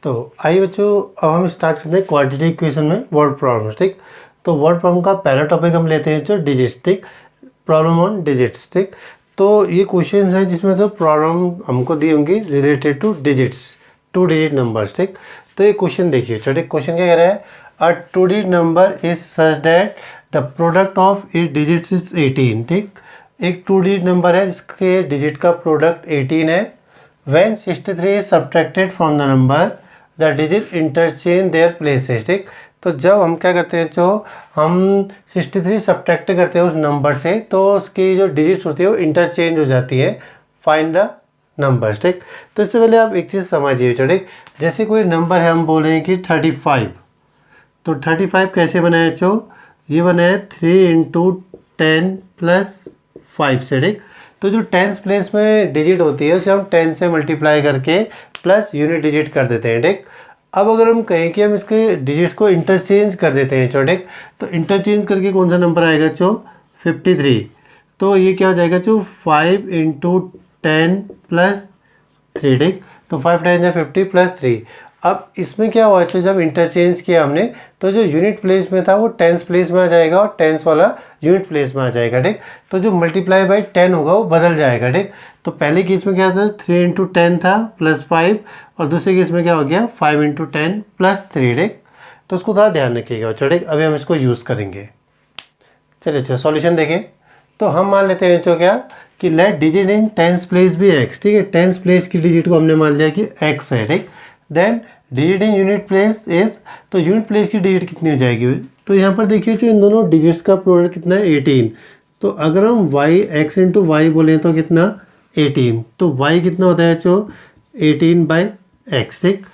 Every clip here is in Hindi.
तो आइए बच्चों, अब हम स्टार्ट करते हैं क्वाड्रेटिक इक्वेशन में वर्ड प्रॉब्लम्स। ठीक, तो वर्ड प्रॉब्लम का पहला टॉपिक हम लेते हैं जो डिजिट्स। ठीक, प्रॉब्लम ऑन डिजिट्स। ठीक, तो ये क्वेश्चन है जिसमें तो प्रॉब्लम हमको दी होंगी related two digits, 2 digit numbers. ठीक, तो ये क्वेश्चन देखिए, छोटे क्वेश्चन क्या कह रहा है, अ 2 digit number is such that the product of it digits is 18। ठीक, एक 2 डिजिट नंबर है जिसके डिजिट का प्रोडक्ट 18 है। When 63 is subtracted from the number the digit interchange their places. ठीक, तो जब हम क्या करते हैं, जो हम 63 सब्ट्रैक्ट करते हैं उस नंबर से, तो उसकी जो डिजिट्स होती है वो इंटरचेंज हो जाती है। Find the numbers. ठीक, तो इससे पहले आप एक चीज़ समझिए। ठीक, जैसे कोई नंबर है, हम बोल रहे हैं कि 35, तो 35 कैसे बनाए जो, ये बनाए 3 × 10 + 5 से। ठीक, तो जो टेंस प्लेस में डिजिट होती है उसे हम 10 से मल्टीप्लाई करके प्लस यूनिट डिजिट कर देते हैं। ठीक, अब अगर हम कहें कि हम इसके डिजिट्स को इंटरचेंज कर देते हैं जो, ठीक, तो इंटरचेंज करके कौन सा नंबर आएगा जो 53, तो ये क्या हो जाएगा जो 5 × 10 + 3। ठीक, तो 5 × 10 = 50 + 3। अब इसमें क्या हुआ, तो जब इंटरचेंज किया हमने तो जो यूनिट प्लेस में था वो टेंस प्लेस में आ जाएगा और टेंस वाला यूनिट प्लेस में आ जाएगा। ठीक, तो जो मल्टीप्लाई बाई 10 होगा वो बदल जाएगा। ठीक, तो पहले केस में क्या था, 3 × 10 था +5, और दूसरे केस में क्या हो गया 5 × 10 + 3। ठीक, तो उसको थोड़ा ध्यान रखिएगा बच्चों। ठीक, अभी हम इसको यूज़ करेंगे। चलिए अच्छा सॉल्यूशन देखें, तो हम मान लेते हैं जो क्या कि let digit in tens place be x। ठीक है, टेंस प्लेस की डिजिट को हमने मान लिया कि x है। ठीक, then digit in unit place is, तो यूनिट प्लेस की डिजिट कितनी हो जाएगी, तो यहाँ पर देखिए जो इन दोनों डिजिट्स का प्रोडक्ट कितना है 18। तो अगर हम x × y बोलें तो कितना 18, तो y कितना होता है जो 18/x। ठीक,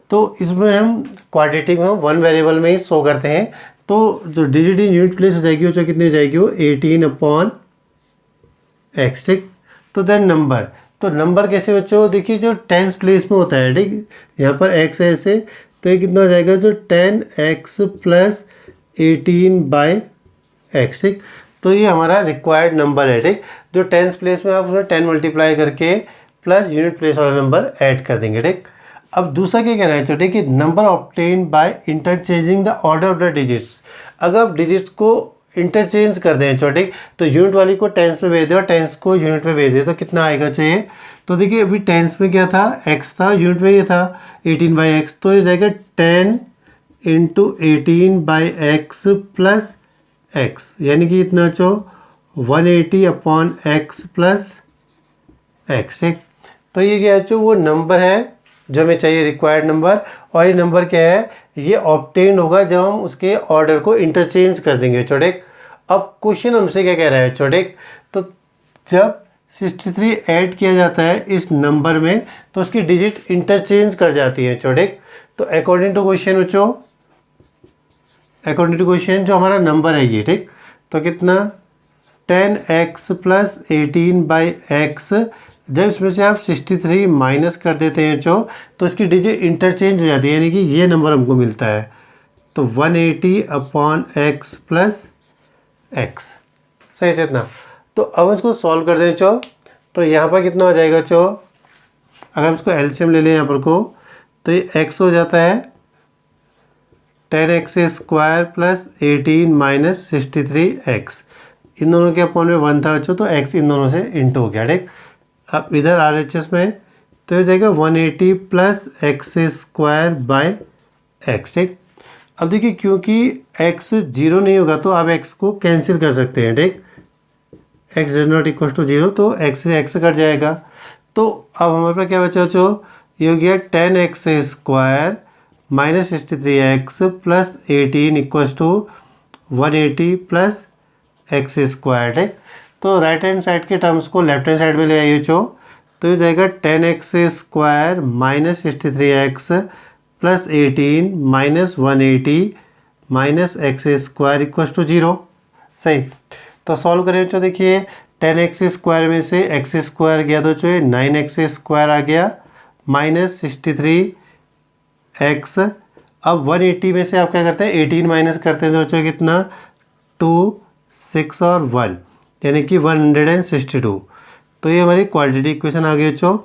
तो इसमें हम क्वाड्रेटिक में 1 वेरिएबल में ही शो करते हैं, तो जो डिजिट इन यूनिट प्लेस हो जाएगी वो कितनी हो जाएगी, वो 18/x। ठीक, तो देन नंबर, तो नंबर कैसे बच्चों, देखिए जो टेंस प्लेस में होता है। ठीक, यहाँ पर x है ऐसे, तो ये कितना हो जाएगा जो 10x + 18/x। ठीक, तो ये हमारा रिक्वायर्ड नंबर है। ठीक, जो टेंस प्लेस में आप उसमें 10 मल्टीप्लाई करके प्लस यूनिट प्लेस वाला नंबर ऐड कर देंगे। ठीक, अब दूसरा क्या कह रहा है छोटे कि number obtain by interchanging the order of the digits. अगर आप डिजिट्स को इंटरचेंज कर दें छोटे, तो यूनिट वाली को टेंस में भेज दे और टेंस को यूनिट में भेज दे, तो कितना आएगा चाहिए, तो देखिए अभी टेंस में क्या था x था, यूनिट में ये था 18/x, तो ये जाएगा 10 × 18/x + x, यानी कि इतना जो 180/x + x। ठीक, तो ये क्या है, वो नंबर है जो हमें चाहिए, रिक्वायर्ड नंबर। और ये नंबर क्या है, ये ऑब्टेन होगा जब हम उसके ऑर्डर को इंटरचेंज कर देंगे छोटे। अब क्वेश्चन हमसे क्या कह रहा है छोटे, तो जब 63 ऐड किया जाता है इस नंबर में तो उसकी डिजिट इंटरचेंज कर जाती है छोटे। तो अकॉर्डिंग टू क्वेश्चन बच्चों, अकॉर्डिंग टू क्वेश्चन जो हमारा नंबर है ये, ठीक, तो कितना 10x + 18/x, जब इसमें से आप 63 माइनस कर देते हैं जो, तो इसकी डिजिट इंटरचेंज हो जाती है, यानी कि ये नंबर हमको मिलता है, तो 180/x + x। सही है इतना। तो अब इसको सॉल्व कर दें चो, तो यहाँ पर कितना हो जाएगा चो, अगर इसको एलसीएम ले लें यहाँ पर को, तो ये x हो जाता है 10x² + 18 - 63x। इन दोनों के अपॉन में 1 था बच्चों, तो x इन दोनों से इंटू हो गया। ठीक, अब इधर RHS में तो ये जाएगा 180 + x² / x। ठीक, अब देखिए क्योंकि x 0 नहीं होगा तो आप x को कैंसिल कर सकते हैं। ठीक, x ≠ 0, तो x से x कट जाएगा। तो अब हमारे पास क्या बचा बच्चों, ये हो गया 10x² - 63x + 18 = 180 + x²। ठीक, तो राइट हैंड साइड के टर्म्स को लेफ्ट हैंड साइड में ले आइए जो, तो ये जाएगा 10x² - 63x + 18 - 180 - x² = 0। सही, तो सॉल्व करें तो देखिए 10x² में से x² गया तो जो 9x² आ गया -63x। अब 180 में से आप क्या करते हैं 18 माइनस करते हैं तो बच्चों कितना 2, 6 और 1, यानी कि 162। तो तो ये हमारी क्वाड्रेटिक इक्वेशन आ गई बच्चों।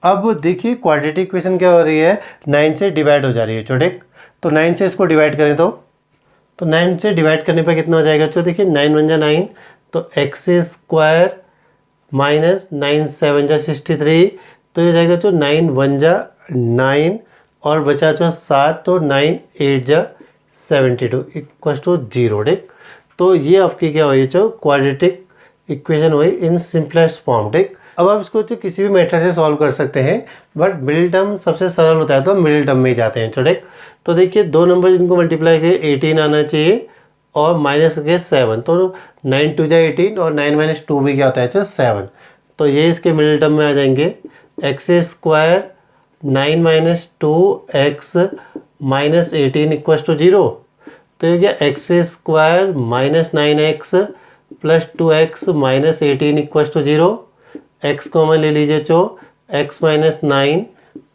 अब देखिए क्वाड्रेटिक इक्वेशन क्या हो रही है, 9 से डिवाइड हो जा रही है छोटे। तो 9 से इसको डिवाइड करें तो 9 से डिवाइड करने पर कितना हो जाएगा बच्चों, देखिए 9 वन जा 9, तो एक्स स्क्वायर माइनस 9 7 जा 63, तो ये हो जाएगा बच्चों 9 वन जा 9 और बचा जो 7, तो 9 8 जा 72 इक्वल टू 0 ठीक। तो ये आपकी क्या हुई जो क्वाड्रेटिक इक्वेशन हुई इन सिंपलेस्ट फॉर्म ठीक। अब आप इसको जो किसी भी मेथड से सॉल्व कर सकते हैं, बट मिडिल टर्म सबसे सरल होता है तो मिडिल टर्म में ही जाते हैं ठीक। तो देखिए दो नंबर जिनको मल्टीप्लाई करिए 18 आना चाहिए और माइनस के 7, तो 9 2 जा 18 और 9 माइनस 2 भी क्या होता है जो 7, तो ये इसके मिडिल टर्म में आ जाएंगे। X square 9 minus 2 x minus 18 equal to 0, तो ये क्या x square minus 9x plus 2x minus 18 equal to 0। X common ले लीजिए चो x माइनस 9,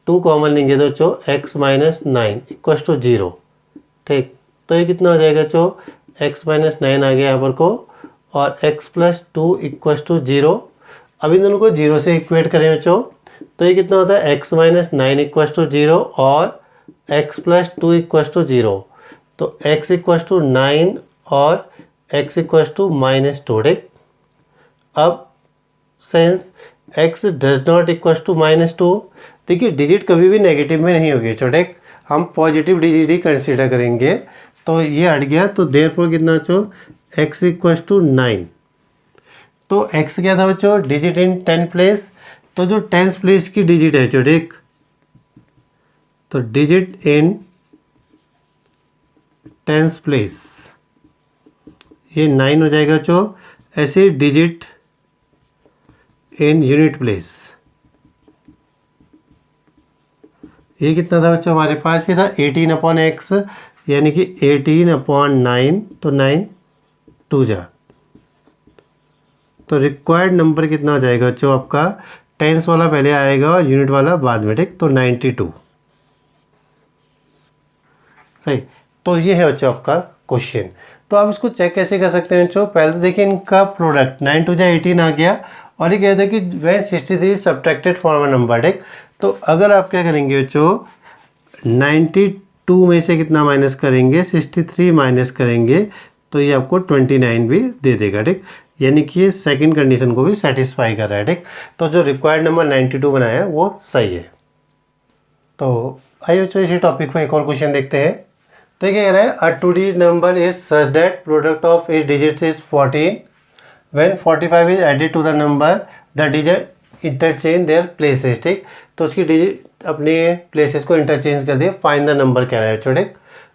2 कॉमन लेंगे तो चो x माइनस 9 इक्वल टू 0 ठीक। तो ये कितना हो जाएगा चो x माइनस 9 आ गया यहाँ पर को, और x प्लस 2 इक्वल टू 0। अब इन दोनों को 0 से इक्वेट करें बच्चों, तो ये कितना होता है x माइनस 9 इक्वल टू 0 और x प्लस 2 इक्वल टू 0, तो x इक्वल टू 9 और x इक्वल टू माइनस 2 ठीक। अब since x does not equal to minus 2, देखिए डिजिट कभी भी नेगेटिव में नहीं होगी छोटे, हम पॉजिटिव डिजिट ही कंसीडर करेंगे। तो ये हट गया, तो देयरफॉर कितना बच्चों x इक्वल टू 9। तो x क्या था बच्चों, डिजिट इन 10 प्लेस, तो जो 10th प्लेस की डिजिट है छोटे, तो डिजिट इन 10th प्लेस ये 9 हो जाएगा बच्चों। ऐसे डिजिट इन यूनिट प्लेस ये कितना था बच्चों हमारे पास, ये था 18/x, यानी कि 18/9, तो 9 2 जा, तो रिक्वायर्ड नंबर कितना हो जाएगा बच्चों आपका, टेंस वाला पहले आएगा और यूनिट वाला बाद में ठीक, तो 92 सही। तो ये है बच्चों आपका क्वेश्चन। तो आप इसको चेक कैसे कर सकते हैं बच्चों, पहले तो देखिए इनका प्रोडक्ट 9 2 जा 18 आ गया, और ये कहते हैं कि when 63 subtracted from a number ठीक। तो अगर आप क्या करेंगे बच्चों 92 में से कितना माइनस करेंगे, 63 माइनस करेंगे, तो ये आपको 29 भी दे देगा ठीक, यानी कि ये सेकंड कंडीशन को भी सेटिस्फाई कर रहा है ठीक। तो जो रिक्वायर्ड नंबर 92 बनाया है वो सही है। तो आइए बच्चों इसी टॉपिक में एक और क्वेश्चन देखते हैं। तो ये कह रहा है अ 2 digit number is such that product of its digits is 14, when 45 is added to the number the digit interchange their places ठीक। तो उसकी डिजिट अपने प्लेसेस को इंटरचेंज कर दिए, फाइंड द नंबर कह रहा है छोटे।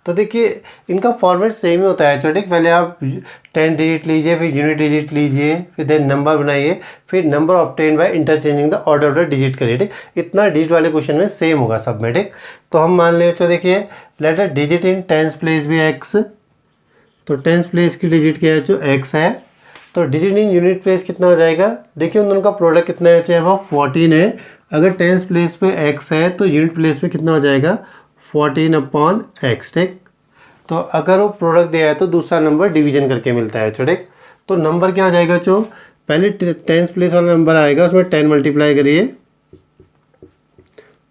तो देखिए इनका फॉर्मेट सेम ही होता है छोटे, पहले आप 10 डिजिट लीजिए, फिर यूनिट डिजिट लीजिए, फिर देन नंबर बनाइए, फिर number obtain by interchanging the order of the digit करिए ठीक। इतना डिजिट वाले क्वेश्चन में सेम होगा सब में ठीक। तो हम मान ले तो देखिए let a digit in 10th place be x, तो 10th प्लेस की डिजिट क्या है जो x है, तो डिजिट इन यूनिट प्लेस कितना हो जाएगा, देखिए उन दोनों का प्रोडक्ट कितना है, चाहे वो 14 है, अगर 10th प्लेस पे x है तो यूनिट प्लेस पे कितना हो जाएगा 14/x ठीक। तो अगर वो प्रोडक्ट दिया है तो दूसरा नंबर डिवीजन करके मिलता है छोटे। तो नंबर क्या हो जाएगा जो पहले 10th प्लेस वाला नंबर आएगा उसमें 10 मल्टीप्लाई करिए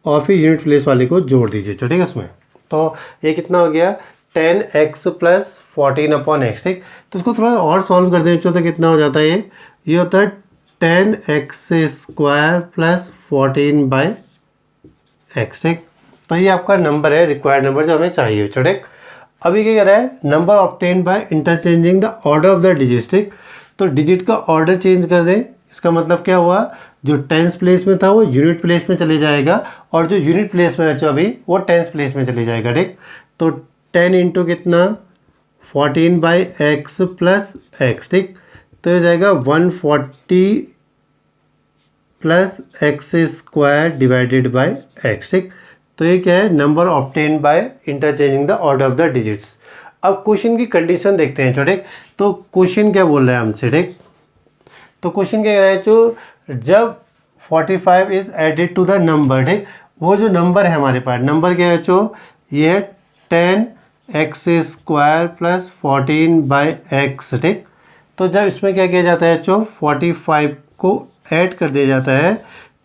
और फिर यूनिट प्लेस वाले को जोड़ दीजिए ठीक है उसमें। तो ये कितना हो गया 10x प्लस 14/x ठीक। तो इसको थोड़ा और सॉल्व कर दें तो कितना हो जाता है, ये होता है 10x स्क्वायर प्लस 14/x ठीक। तो ये आपका नंबर है रिक्वायर्ड नंबर जो हमें चाहिए छोटे। अभी क्या कह रहा है number obtain by interchanging the order of the digit ठीक। तो डिजिट का ऑर्डर चेंज कर दें, इसका मतलब क्या हुआ, जो 10th प्लेस में था वो यूनिट प्लेस में चले जाएगा, और जो यूनिट प्लेस में है जो अभी वो 10th प्लेस में चले जाएगा ठीक। तो 10 इंटू कितना 14/x प्लस x ठीक। तो हो जाएगा 140 plus x square divided by x ठीक। तो ये क्या है number obtain by interchanging the order of the digits. अब क्वेश्चन की कंडीशन देखते हैं छोटे। तो क्वेश्चन क्या बोल रहा है हमसे ठीक। तो क्वेश्चन क्या कह रहा है जो जब 45 is added to the number ठीक, वो जो नंबर है हमारे पास नंबर क्या है जो ये है 10x स्क्वायर प्लस 14/x ठीक। तो जब इसमें क्या किया जाता है जो 45 को ऐड कर दिया जाता है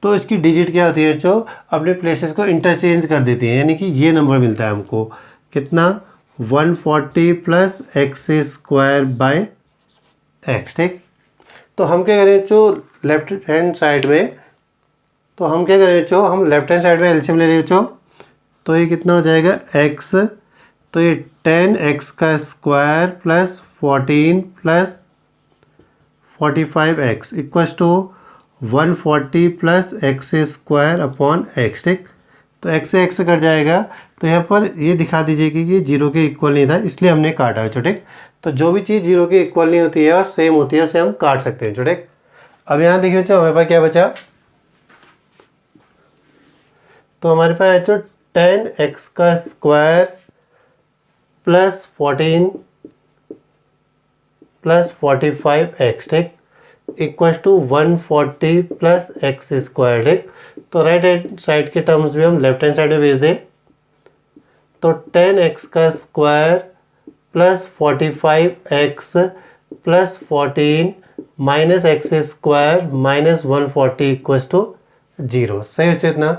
तो इसकी डिजिट क्या होती है जो अपने प्लेसेस को इंटरचेंज कर देती है, यानी कि ये नंबर मिलता है हमको कितना 140 plus x square by x. ठीक, तो हम क्या करें जो लेफ्ट हैंड साइड में, तो हम क्या करें जो हम लेफ्ट हैंड साइड में एलसीएम ले रहे हो तो ये कितना हो जाएगा x, तो ये 10x का square plus 14 plus 45x equals to 140 plus x square upon x. ठीक, तो x से x कट जाएगा, तो यहाँ पर ये दिखा दीजिए कि ये जीरो के इक्वल नहीं था इसलिए हमने काटा है। ठीक, तो जो भी चीज़ जीरो के इक्वल नहीं होती है और सेम होती है उसे हम काट सकते हैं। ठीक, अब यहाँ देखिए बच्चों हमारे पास क्या बचा, तो हमारे पास है जो 10x का स्क्वायर प्लस 14 प्लस 45x। ठीक, equal to 140 plus x square. ठीक, तो राइट हैंड साइड के टर्म्स भी हम लेफ्ट हैंड साइड में भेज दें, तो 10x का square plus 45x plus 14 minus x square minus 140 equal to 0। सही हो इतना,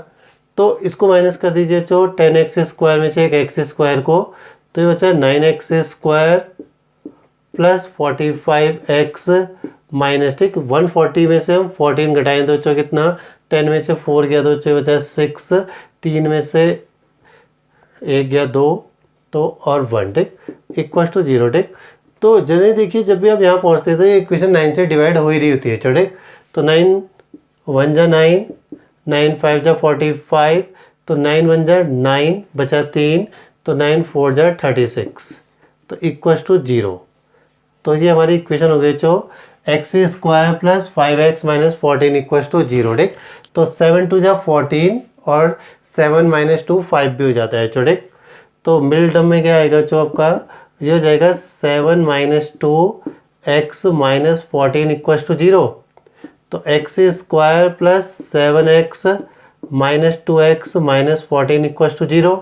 तो इसको माइनस कर दीजिए जो 10x स्क्वायर में से एक एक्स स्क्वायर को, तो ये बचा 9x square plus 45x minus. ठीक, 140 में से हम 14 घटाएं तो बच्चों कितना, 10 में से 4 गया तो बच्चों बचा 6, 3 में से 1 गया 2 तो और 1। ठीक, इक्वल टू 0। ठीक, तो जनरली देखिए जब भी आप यहाँ पहुँचते हैं तो ये इक्वेशन 9 से डिवाइड हो ही रही होती है। ठीक, तो 9 1 जा 9, 9 5 जा 45, तो 9 1 जा 9 बचा 3, तो 9 4 जा 36, तो इक्वल टू 0। तो ये हमारी इक्वेशन हो गई जो x square plus 5x minus 14 equal to 0। ठीक, तो 7 2 जा 14 और 7 माइनस 2 5 भी हो जाता है। ठीक, तो मिडिल टर्म में क्या आएगा जो आपका ये हो जाएगा 7 minus 2 x minus 14 equal to 0, तो x square plus 7x minus 2x minus 14 equal to 0,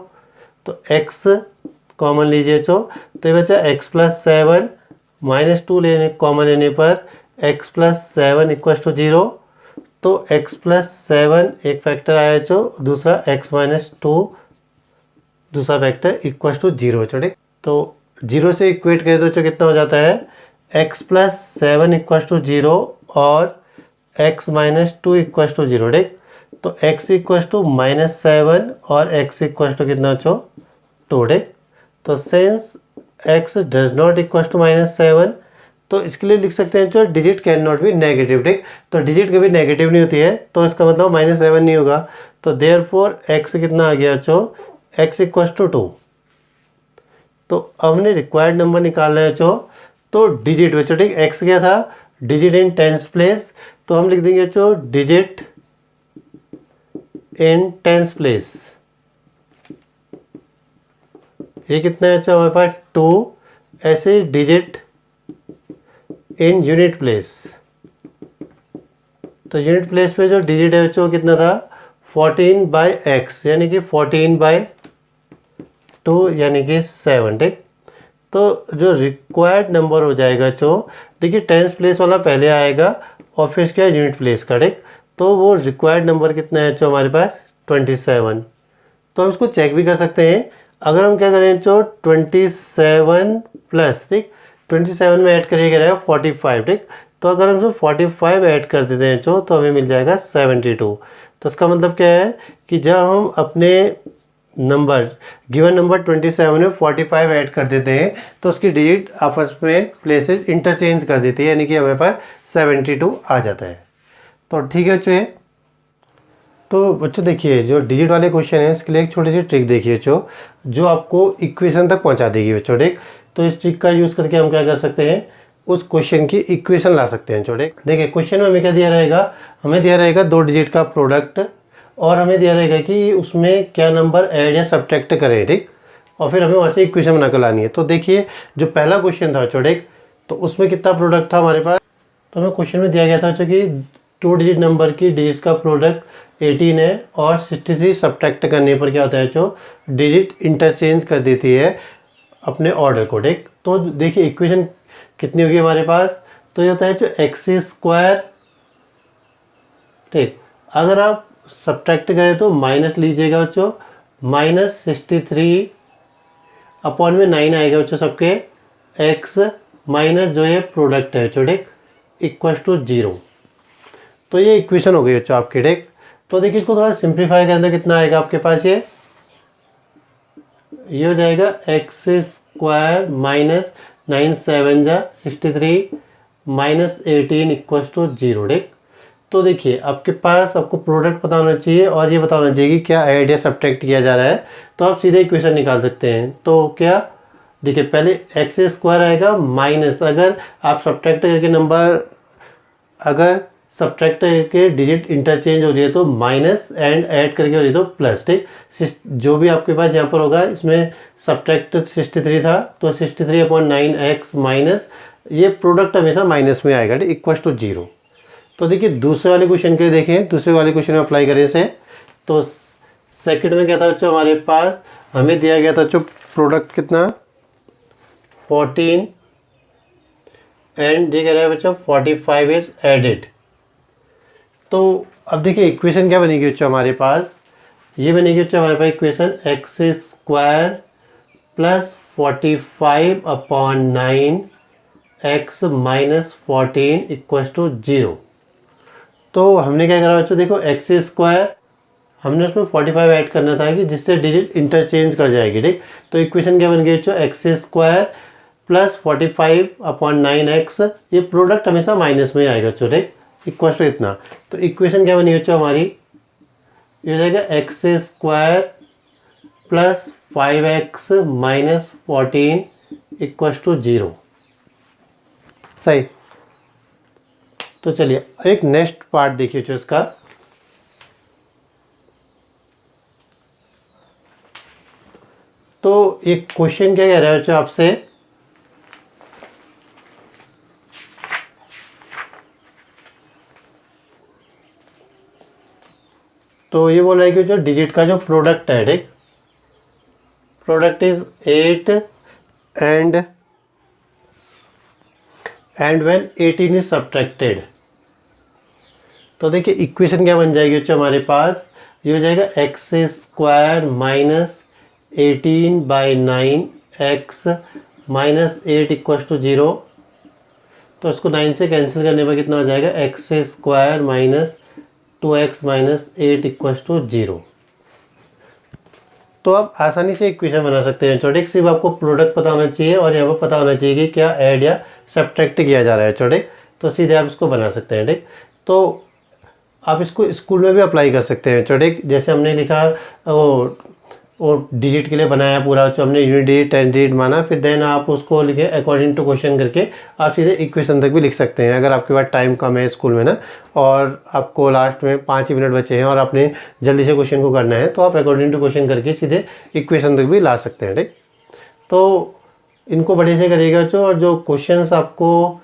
तो x कॉमन लीजिए तो ये बचा x प्लस 7 माइनस 2 लेने कॉमन लेने पर x प्लस 7 इक्वल टू 0, तो x प्लस 7 एक फैक्टर आया जो दूसरा x माइनस 2 दूसरा फैक्टर इक्वल टू 0। ठीक, तो 0 से इक्वेट करें तो कितना हो जाता है x प्लस 7 इक्वल टू 0 और x माइनस 2 इक्वल टू 0। ठीक, तो x इक्वल टू माइनस 7 और x इक्वल टू कितना 2। ठीक, तो since x does not equal to minus 7, तो इसके लिए लिख सकते हैं जो digit can not be negative. ठीक, तो डिजिट कभी नेगेटिव नहीं होती है तो इसका मतलब माइनस 7 नहीं होगा, तो देयरफॉर x कितना आ गया जो x इक्वल टू 2। तो अब हमने रिक्वायर्ड नंबर निकालना है जो, तो डिजिट बच्चों। ठीक, x क्या था डिजिट इन टेंस प्लेस, तो हम लिख देंगे जो डिजिट इन टेंस प्लेस, ये कितना है अच्छा हमारे पास 2। ऐसे डिजिट इन यूनिट प्लेस, तो यूनिट प्लेस पे जो डिजिट है बच्चों कितना था 14 बाई एक्स, यानी कि 14 बाई 2 यानी कि 7। ठीक, तो जो रिक्वायर्ड नंबर हो जाएगा जो देखिए टेंस प्लेस वाला पहले आएगा और फिर क्या यूनिट प्लेस का। ठीक, तो वो रिक्वायर्ड नंबर कितना है जो हमारे पास 27। तो हम इसको चेक भी कर सकते हैं, अगर हम क्या करें जो 27 प्लस, ठीक 27 में ऐड करिएगा रहेगा 45। ठीक, तो अगर हम जो 45 ऐड कर देते हैं जो, तो हमें मिल जाएगा 72। तो इसका मतलब क्या है कि जब हम अपने नंबर गिवन नंबर 27 में 45 ऐड कर देते हैं तो उसकी डिजिट आपस में प्लेसेस इंटरचेंज कर देती है, यानी कि हमें पास 72 आ जाता है। तो ठीक है बच्चों, तो बच्चों देखिए जो डिजिट वाले क्वेश्चन है इसके लिए एक छोटी सी ट्रिक देखिए जो आपको इक्वेशन तक पहुंचा देगी बच्चों। ठीक, तो इस ट्रिक का यूज़ करके हम क्या कर सकते हैं उस क्वेश्चन की इक्वेशन ला सकते हैं। छोटे देखिए क्वेश्चन में हमें क्या दिया रहेगा, हमें दिया रहेगा 2 डिजिट का प्रोडक्ट और हमें दिया रहेगा कि उसमें क्या नंबर ऐड या सब्ट्रैक्ट करें। ठीक, और फिर हमें वहाँ से इक्वेशन बनाकर लानी है। तो देखिए जो पहला क्वेश्चन था छोटे, तो उसमें कितना प्रोडक्ट था हमारे पास, तो हमें क्वेश्चन में दिया गया था कि 2 डिजिट नंबर की डिजिट का प्रोडक्ट 18 है और 63 सब्ट्रैक्ट करने पर क्या होता है जो डिजिट इंटरचेंज कर देती है अपने ऑर्डर को। ठीक, तो देखिए इक्वेशन कितनी होगी हमारे पास, तो ये होता है जो एक्स स्क्वायर ठीक। अगर आप सब्ट्रैक्ट करें तो माइनस लीजिएगा बच्चों, -63 अपॉन में 9 आएगा बच्चों सबके, एक्स माइनस जो ये प्रोडक्ट है बच्चों, ठीक, इक्वल टू 0। तो ये इक्वेशन हो गई बच्चों आपकी, ठीक। तो देखिए इसको थोड़ा सिंप्लीफाई करने कितना आएगा आपके पास, ये हो जाएगा एक्स स्क्वायर माइनस 9 7 जा 63 माइनस 18 इक्वल टू 0, ठीक। तो देखिए आपके पास आपको प्रोडक्ट पता होना चाहिए और ये पता होना चाहिए कि क्या ऐड या सब्ट्रैक्ट किया जा रहा है, तो आप सीधे इक्वेशन निकाल सकते हैं। तो क्या देखिए पहले एक्स स्क्वायर आएगा माइनस, अगर आप सब्ट्रैक्ट करके नंबर, अगर सब्ट्रैक्ट करके डिजिट इंटरचेंज हो रही है तो माइनस, एंड ऐड करके हो रही है तो प्लस, ठीक। जो भी आपके पास यहाँ पर होगा, इसमें सब्ट्रैक्ट 63 था तो 63 अपॉन 9 एक्स माइनस, ये प्रोडक्ट हमेशा माइनस में आएगा, ठीक, इक्वल टू 0। तो देखिए दूसरे वाले क्वेश्चन के देखें, दूसरे वाले क्वेश्चन में अप्लाई करें इसे, तो सेकंड में क्या था बच्चों हमारे पास, हमें दिया गया था जो प्रोडक्ट कितना 14 एंड ये कह रहा है बच्चों 45 इज एडेड। तो अब देखिए इक्वेशन क्या बनेगी बच्चों हमारे पास, ये बनेगी बच्चों हमारे पास equation X square plus 45 upon 9 x minus 14 equal to 0। तो हमने क्या करा बच्चों, देखो एक्स स्क्वायर हमने उसमें 45 ऐड करना था कि जिससे डिजिट इंटरचेंज कर जाएगी, ठीक। तो इक्वेशन क्या बन गई बच्चों, x square plus 45 upon 9 x, ये प्रोडक्ट हमेशा माइनस में आएगा बच्चों, ठीक, इक्वल टू इतना। तो इक्वेशन क्या बनी बच्चों हमारी, ये हो जाएगा x square plus 5x minus 14 equal to 0, सही। तो चलिए एक नेक्स्ट पार्ट देखिए जो इसका, तो एक क्वेश्चन क्या कह रहा है बच्चों आपसे, तो ये बोल रहा है कि जो डिजिट का जो प्रोडक्ट है, ठीक, product is 8 and when 18 is subtracted. तो देखिए इक्वेशन क्या बन जाएगी बच्चों हमारे पास, ये हो जाएगा x square minus 18 by 9 x minus 8 equal to 0। तो इसको 9 से कैंसिल करने पर कितना हो जाएगा, x square minus 2x minus 8 equal to 0। तो आप आसानी से इक्वेशन बना सकते हैं छोटे, सिर्फ आपको प्रोडक्ट पता होना चाहिए और यहाँ पर पता होना चाहिए कि क्या ऐड या सब्ट्रैक्ट किया जा रहा है छोटे, तो सीधे आप इसको बना सकते हैं, ठीक। तो आप इसको स्कूल में भी अप्लाई कर सकते हैं छोटे, जैसे हमने लिखा वो डिजिट के लिए बनाया पूरा, जो हमने यूनिट डिजिट 10 डिजिट माना, फिर देन आप उसको लिखे अकॉर्डिंग टू क्वेश्चन करके आप सीधे इक्वेशन तक भी लिख सकते हैं। अगर आपके पास टाइम कम है स्कूल में ना, और आपको लास्ट में 5 ही मिनट बचे हैं और आपने जल्दी से क्वेश्चन को करना है, तो आप अकॉर्डिंग टू क्वेश्चन करके सीधे इक्वेशन तक भी ला सकते हैं, ठीक। तो इनको बढ़िया से करिएगा और जो क्वेश्चन आपको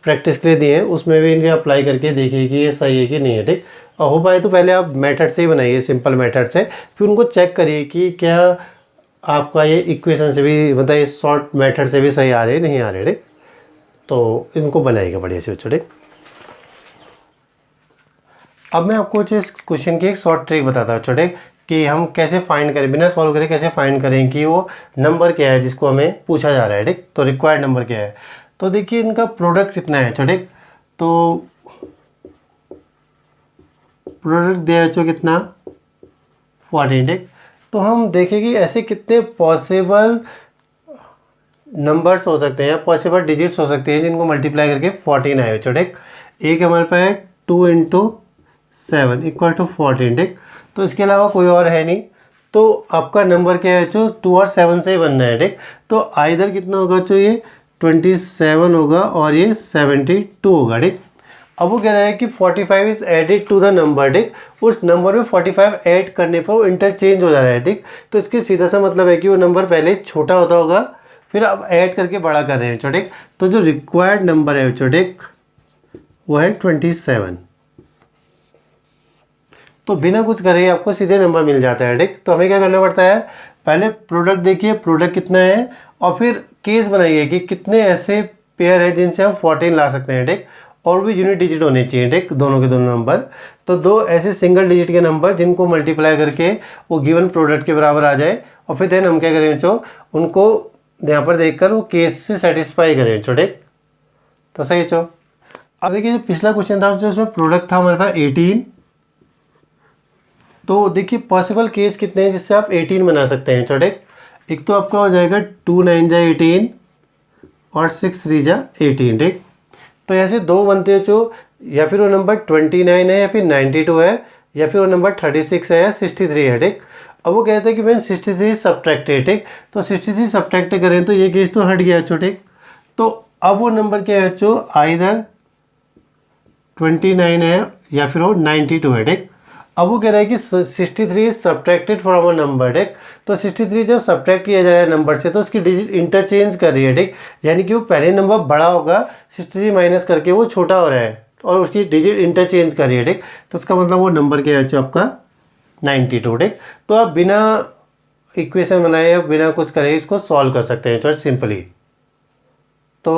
प्रैक्टिस के लिए दिए हैं उसमें भी इनके अप्लाई करके देखिए कि ये सही है कि नहीं है, ठीक। और हो पाए तो पहले आप मेथड से ही बनाइए, सिंपल मेथड से, फिर उनको चेक करिए कि क्या आपका ये इक्वेशन से भी, मतलब ये शॉर्ट मेथड से भी सही आ रहे नहीं आ रहे, ठीक। तो इनको बनाइएगा बढ़िया से बच्चों, ठीक। अब मैं आपको इस क्वेश्चन की एक शॉर्ट ट्रिक बताता हूँ छोटे, कि हम कैसे फाइंड करें, बिना सॉल्व करें कैसे फाइंड करें कि वो नंबर क्या है जिसको हमें पूछा जा रहा है, ठीक। तो रिक्वायर्ड नंबर क्या है, तो देखिए इनका प्रोडक्ट कितना है छोटे, तो प्रोडक्ट दिया है कितना 14, ठीक। तो हम देखेंगे ऐसे कितने पॉसिबल नंबर्स हो सकते हैं, पॉसिबल डिजिट्स हो सकते हैं जिनको मल्टीप्लाई करके 14 आए बच्चों, ठीक। एक हमारे पास है 2 इंटू 7 इक्वल टू 14, ठीक। तो इसके अलावा कोई और है नहीं, तो आपका नंबर क्या है जो 2 और 7 से ही बनना है, ठीक। तो आइदर कितना होगा जो ये 27 होगा और ये 72 होगा, ठीक। अब वो कह रहा है कि 45 is added to the number, ठीक। उस नंबर में 45 ऐड करने पर वो इंटरचेंज हो जा रहा है, ठीक। तो इसके सीधा सा मतलब है कि वो नंबर पहले छोटा होता होगा, फिर अब ऐड करके बड़ा कर रहे हैं छोटे। तो जो रिक्वायर्ड नंबर है छोटे वो है 27। तो बिना कुछ करे आपको सीधे नंबर मिल जाता है, ठीक। तो हमें क्या करना पड़ता है, पहले प्रोडक्ट देखिए प्रोडक्ट कितना है, और फिर केस बनाइए कि कितने ऐसे पेयर है जिनसे हम 14 ला सकते हैं, ठीक। और भी यूनिट डिजिट होने चाहिए, ठीक, दोनों के दोनों नंबर। तो दो ऐसे सिंगल डिजिट के नंबर जिनको मल्टीप्लाई करके वो गिवन प्रोडक्ट के बराबर आ जाए, और फिर देन हम क्या करें बच्चों, उनको यहाँ पर देखकर वो केस से सेटिस्फाई करें बच्चों, ठीक। तो सही बच्चों। अब देखिए जो पिछला क्वेश्चन था जो उसमें प्रोडक्ट था हमारे पास 18, तो देखिए पॉसिबल केस कितने हैं जिससे आप 18 बना सकते हैं, ठीक। एक तो आपका हो जाएगा 2 9 जा 18 और 6 3 जा 18, ठीक। तो ऐसे दो बनते हैं जो, या फिर वो नंबर 29 है, या फिर 92 है, या फिर वो नंबर 36 है, या 63 है, ठीक। अब वो कहते हैं कि मैंने 63 सब्ट्रैक्टेड, ठीक। तो 63 सब्ट्रैक्ट करें तो ये केस तो हट गया बच्चों, ठीक। तो अब वो नंबर क्या है बच्चों, आइदर 29 है या फिर वो 92 है, ठीक। अब वो कह रहा है कि 63 is subtracted from a number, ठीक। तो 63 जब सब्ट्रैक्ट किया जा रहा है नंबर से तो उसकी डिजिट इंटरचेंज कर रही है, ठीक। यानी कि वो पहले नंबर बड़ा होगा, 63 माइनस करके वो छोटा हो रहा है और उसकी डिजिट इंटरचेंज कर रही है, ठीक। तो उसका मतलब वो नंबर क्या है बच्चों आपका 92, ठीक। तो आप बिना इक्वेशन बनाए या बिना कुछ करे इसको सॉल्व कर सकते हैं, तो सिंपली। तो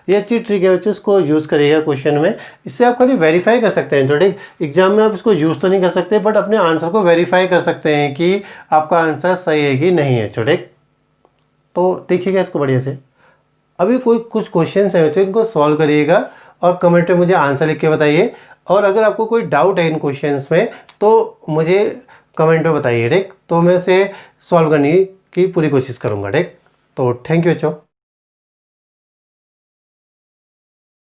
ये अच्छी ट्रिक है बच्चों, इसको यूज़ करिएगा क्वेश्चन में। इससे आप खाली वेरीफाई कर सकते हैं, तो ठीक, एग्जाम में आप इसको यूज़ तो नहीं कर सकते बट अपने आंसर को वेरीफाई कर सकते हैं कि आपका आंसर सही है कि नहीं है, तो ठीक। तो देखिएगा इसको बढ़िया से। अभी कोई कुछ क्वेश्चन हैं बच्चों, इनको सॉल्व करिएगा और कमेंट में मुझे आंसर लिख के बताइए। और अगर आपको कोई डाउट है इन क्वेश्चंस में तो मुझे कमेंट में बताइए, ठीक। तो मैं उसे सॉल्व करने की पूरी कोशिश करूँगा, ठीक। तो थैंक यू बच्चों।